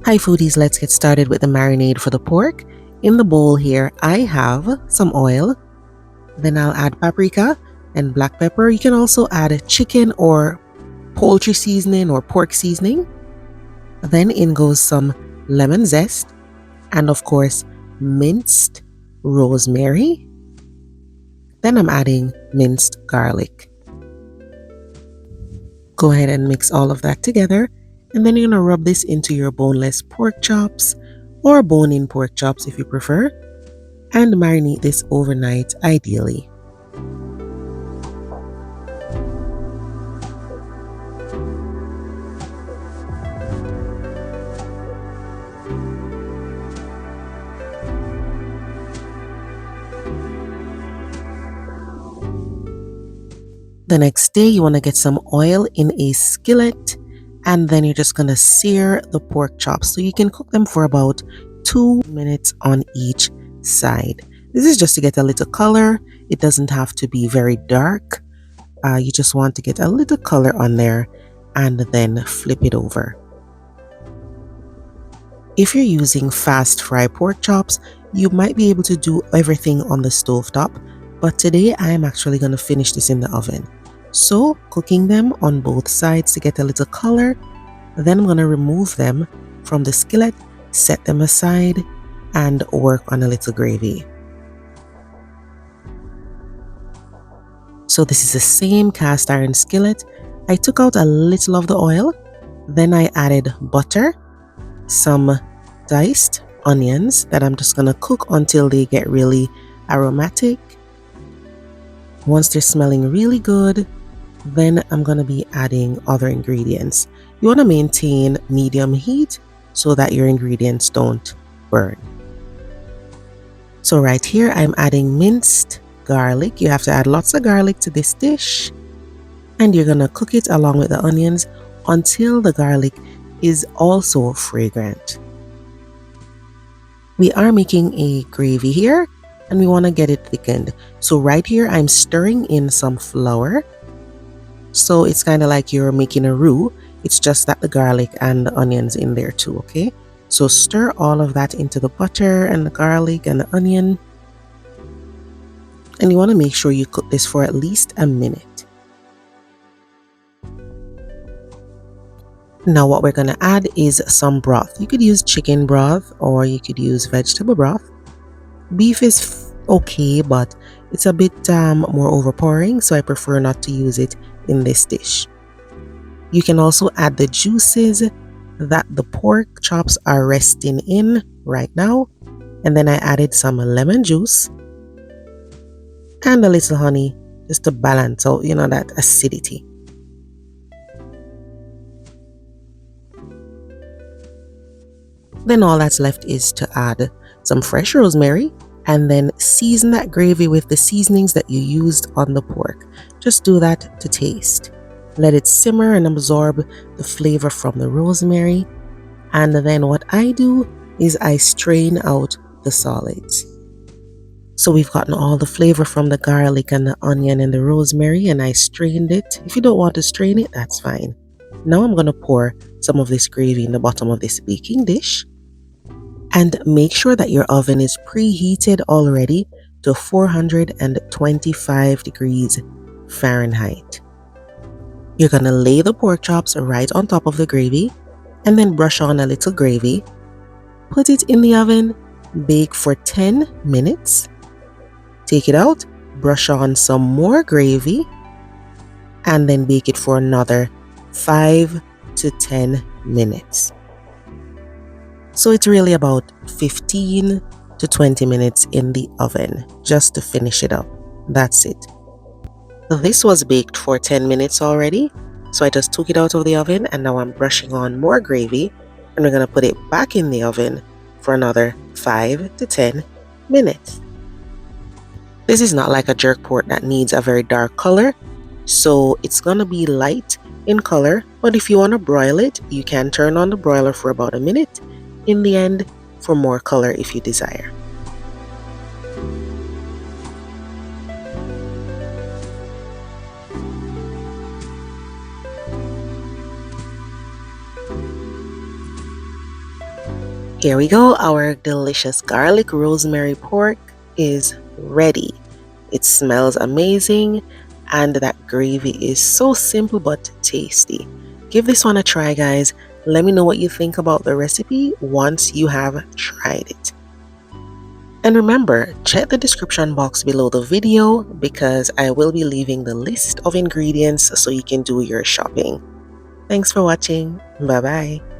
Hi foodies, let's get started with the marinade for the pork. In the bowl here, I have some oil. Then I'll add paprika and black pepper. You can also add chicken or poultry seasoning or pork seasoning. Then in goes some lemon zest and of course minced rosemary. Then I'm adding minced garlic. Go ahead and mix all of that together. And then you're going to rub this into your boneless pork chops or bone-in pork chops if you prefer, and marinate this overnight ideally. The next day, you want to get some oil in a skillet, and then you're just going to sear the pork chops. So you can cook them for about 2 minutes on each side. This is just to get a little color. It doesn't have to be very dark. You just want to get a little color on there and then flip it over. If you're using fast fry pork chops, you might be able to do everything on the stove top, but today I'm actually going to finish this in the oven. So cooking them on both sides to get a little color, then I'm going to remove them from the skillet, set them aside, and work on a little gravy. So this is the same cast iron skillet. I took out a little of the oil, then I added butter, some diced onions that I'm just going to cook until they get really aromatic. Once they're smelling really good, then I'm going to be adding other ingredients. You want to maintain medium heat so that your ingredients don't burn. So right here, I'm adding minced garlic. You have to add lots of garlic to this dish. And you're going to cook it along with the onions until the garlic is also fragrant. We are making a gravy here and we want to get it thickened. So right here, I'm stirring in some flour. So it's kind of like you're making a roux. It's just that the garlic and the onions in there too, okay? So stir all of that into the butter and the garlic and the onion. And you want to make sure you cook this for at least a minute. Now what we're going to add is some broth. You could use chicken broth or you could use vegetable broth. Beef is okay, but it's a bit more overpowering, so I prefer not to use it in this dish. You can also add the juices that the pork chops are resting in right now. And then I added some lemon juice and a little honey just to balance out, that acidity. Then all that's left is to add some fresh rosemary and then season that gravy with the seasonings that you used on the pork. Just do that to taste. Let it simmer and absorb the flavor from the rosemary. And then what I do is I strain out the solids. So we've gotten all the flavor from the garlic and the onion and the rosemary, and I strained it. If you don't want to strain it, that's fine. Now I'm going to pour some of this gravy in the bottom of this baking dish. And make sure that your oven is preheated already to 425 degrees Fahrenheit. You're going to lay the pork chops right on top of the gravy and then brush on a little gravy. Put it in the oven, bake for 10 minutes. Take it out, brush on some more gravy, and then bake it for another 5 to 10 minutes. So it's really about 15 to 20 minutes in the oven just to finish it up. That's it. This was baked for 10 minutes already. So I just took it out of the oven and now I'm brushing on more gravy and we're going to put it back in the oven for another 5 to 10 minutes. This is not like a jerk pork that needs a very dark color. So it's going to be light in color. But if you want to broil it, you can turn on the broiler for about a minute in the end for more color if you desire. Here we go. Our delicious garlic rosemary pork is ready. It smells amazing and that gravy is so simple but tasty. Give this one a try, guys. Let me know what you think about the recipe once you have tried it. And remember, check the description box below the video because I will be leaving the list of ingredients so you can do your shopping. Thanks for watching. Bye bye.